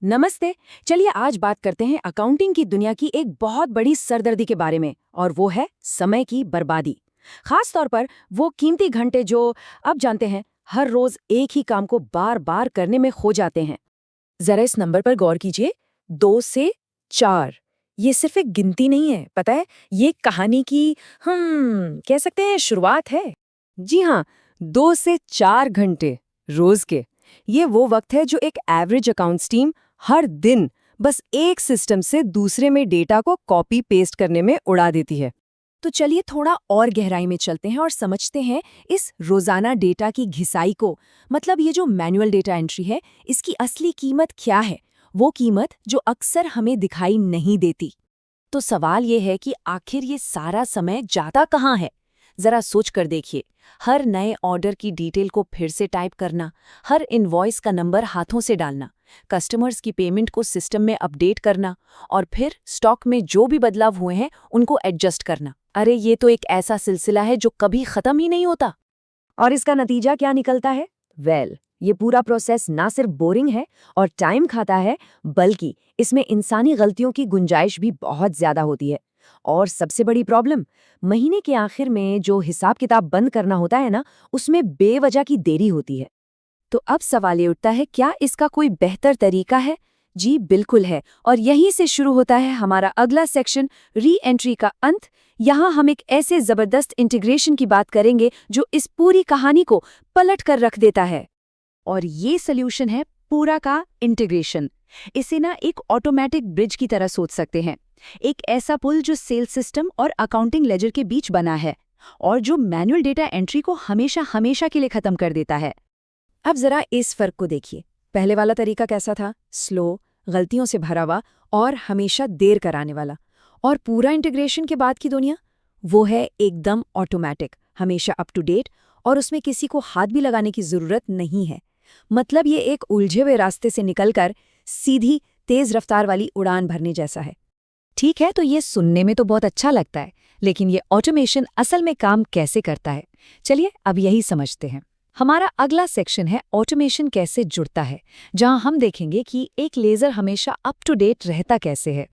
नमस्ते। चलिए आज बात करते हैं अकाउंटिंग की दुनिया की एक बहुत बड़ी सरदर्दी के बारे में, और वो है समय की बर्बादी। खास तौर पर वो कीमती घंटे जो अब जानते हैं हर रोज एक ही काम को बार बार करने में खो जाते हैं। जरा इस नंबर पर गौर कीजिए, 2 से 4। ये सिर्फ एक गिनती नहीं है, पता है, ये कहानी की हम कह सकते हैं शुरुआत है। जी हाँ, 2 से 4 घंटे रोज के। ये वो वक्त है जो एक एवरेज अकाउंट्स टीम हर दिन बस एक सिस्टम से दूसरे में डेटा को कॉपी पेस्ट करने में उड़ा देती है। तो चलिए थोड़ा और गहराई में चलते हैं और समझते हैं इस रोजाना डेटा की घिसाई को। मतलब ये जो मैनुअल डेटा एंट्री है, इसकी असली कीमत क्या है, वो कीमत जो अक्सर हमें दिखाई नहीं देती। तो सवाल ये है कि आखिर ये सारा समय जाता कहाँ है। जरा सोच कर देखिए, हर नए ऑर्डर की डिटेल को फिर से टाइप करना, हर इनवॉइस का नंबर हाथों से डालना, कस्टमर्स की पेमेंट को सिस्टम में अपडेट करना और फिर स्टॉक में जो भी बदलाव हुए हैं उनको एडजस्ट करना। अरे ये तो एक ऐसा सिलसिला है जो कभी खत्म ही नहीं होता। और इसका नतीजा क्या निकलता है? ये पूरा प्रोसेस ना सिर्फ बोरिंग है और टाइम खाता है, बल्कि इसमें इंसानी गलतियों की गुंजाइश भी बहुत ज्यादा होती है। और सबसे बड़ी प्रॉब्लम, महीने के आखिर में जो हिसाब किताब बंद करना होता है ना, उसमें बेवजह की देरी होती है। तो अब सवाल ये उठता है, क्या इसका कोई बेहतर तरीका है? जी बिल्कुल है, और यहीं से शुरू होता है हमारा अगला सेक्शन, री एंट्री का अंत। यहाँ हम एक ऐसे जबरदस्त इंटीग्रेशन की बात करेंगे जो इस पूरी कहानी को पलट कर रख देता है। और ये सोल्यूशन है पूरा का इंटीग्रेशन। इसे ना एक ऑटोमेटिक ब्रिज की तरह सोच सकते हैं, एक ऐसा पुल जो सेल्स सिस्टम और अकाउंटिंग लेजर के बीच बना है और जो मैनुअल डेटा एंट्री को हमेशा हमेशा के लिए खत्म कर देता है। अब जरा इस फर्क को देखिए। पहले वाला तरीका कैसा था? स्लो, गलतियों से भरा हुआ और हमेशा देर कराने वाला। और पूरा इंटीग्रेशन के बाद की दुनिया, वो है एकदम ऑटोमेटिक, हमेशा अप टू डेट, और उसमें किसी को हाथ भी लगाने की जरूरत नहीं है। मतलब ये एक उलझे हुए रास्ते से निकलकर सीधी तेज रफ्तार वाली उड़ान भरने जैसा है। ठीक है, तो ये सुनने में तो बहुत अच्छा लगता है, लेकिन ये ऑटोमेशन असल में काम कैसे करता है? चलिए अब यही समझते हैं। हमारा अगला सेक्शन है ऑटोमेशन कैसे जुड़ता है, जहां हम देखेंगे कि एक लेजर हमेशा अप टू डेट रहता कैसे है।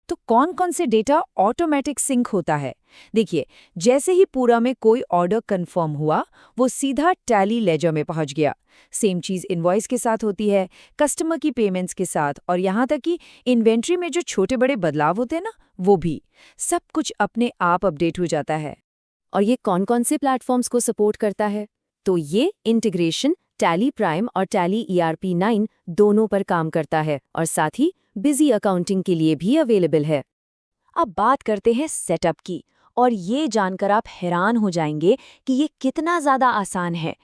तो कौन कौन से डेटा ऑटोमेटिक सिंक होता है? देखिए, जैसे ही पूरा में कोई ऑर्डर कंफर्म हुआ, वो सीधा टैली लेजर में पहुंच गया। सेम चीज इनवॉइस के साथ होती है, कस्टमर की पेमेंट्स के साथ, और यहाँ तक कि इन्वेंट्री में जो छोटे बड़े बदलाव होते हैं ना, वो भी सब कुछ अपने आप अपडेट हो जाता है। और ये कौन कौन से प्लेटफॉर्म्स को सपोर्ट करता है? तो ये इंटीग्रेशन टैली प्राइम और टैली ERP9 दोनों पर काम करता है, और साथ ही बिजी अकाउंटिंग के लिए भी अवेलेबल है। अब बात करते हैं सेटअप की, और ये जानकर आप हैरान हो जाएंगे कि ये कितना ज़्यादा आसान है।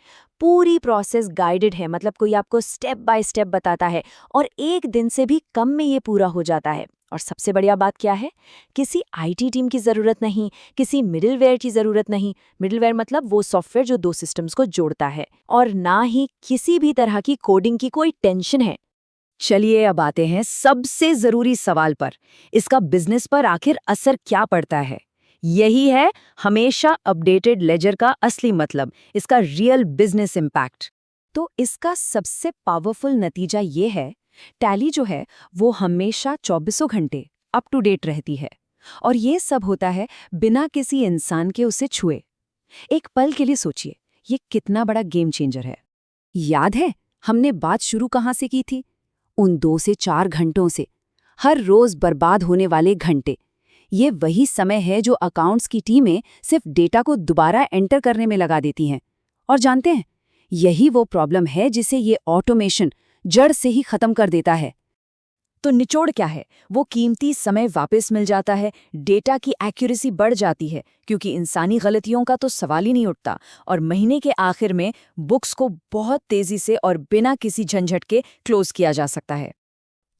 पूरी प्रोसेस गाइडेड है, मतलब कोई आपको स्टेप बाय स्टेप बताता है, और एक दिन से भी कम में ये पूरा हो जाता है। और सबसे बढ़िया बात क्या है? किसी IT टीम की ज़रूरत नहीं, किसी मिडिलवेयर की ज़रूरत नहीं। मिडिलवेयर मतलब वो सॉफ्टवेयर जो दो सिस्टम्स को जोड़ता है, और ना ही किसी भी तरह की कोडिंग की कोई टेंशन है। चलिए अब आते हैं सबसे जरूरी सवाल पर, इसका बिजनेस पर आखिर असर क्या पड़ता है? यही है हमेशा अपडेटेड लेजर का असली मतलब, इसका रियल बिजनेस इम्पैक्ट। तो इसका सबसे पावरफुल नतीजा ये है, टैली जो है वो हमेशा 24 घंटे अप टू डेट रहती है, और ये सब होता है बिना किसी इंसान के उसे छुए। एक पल के लिए सोचिए, ये कितना बड़ा गेम चेंजर है। याद है हमने बात शुरू कहाँ से की थी? उन 2 से 4 घंटों से। हर रोज बर्बाद होने वाले घंटे। ये वही समय है जो अकाउंट्स की टीमें सिर्फ डेटा को दोबारा एंटर करने में लगा देती हैं। और जानते हैं, यही वो प्रॉब्लम है जिसे ये ऑटोमेशन जड़ से ही खत्म कर देता है। तो निचोड़ क्या है? वो कीमती समय वापस मिल जाता है, डेटा की एक्यूरेसी बढ़ जाती है क्योंकि इंसानी गलतियों का तो सवाल ही नहीं उठता, और महीने के आखिर में बुक्स को बहुत तेजी से और बिना किसी झंझट के क्लोज किया जा सकता है।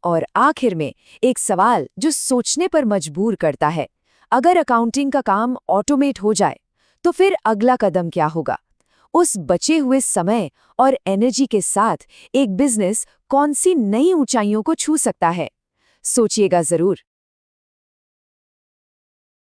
और आखिर में एक सवाल जो सोचने पर मजबूर करता है, अगर अकाउंटिंग का काम ऑटोमेट हो जाए तो फिर अगला कदम क्या होगा? उस बचे हुए समय और एनर्जी के साथ एक बिजनेस कौन सी नई ऊंचाइयों को छू सकता है? सोचिएगा जरूर।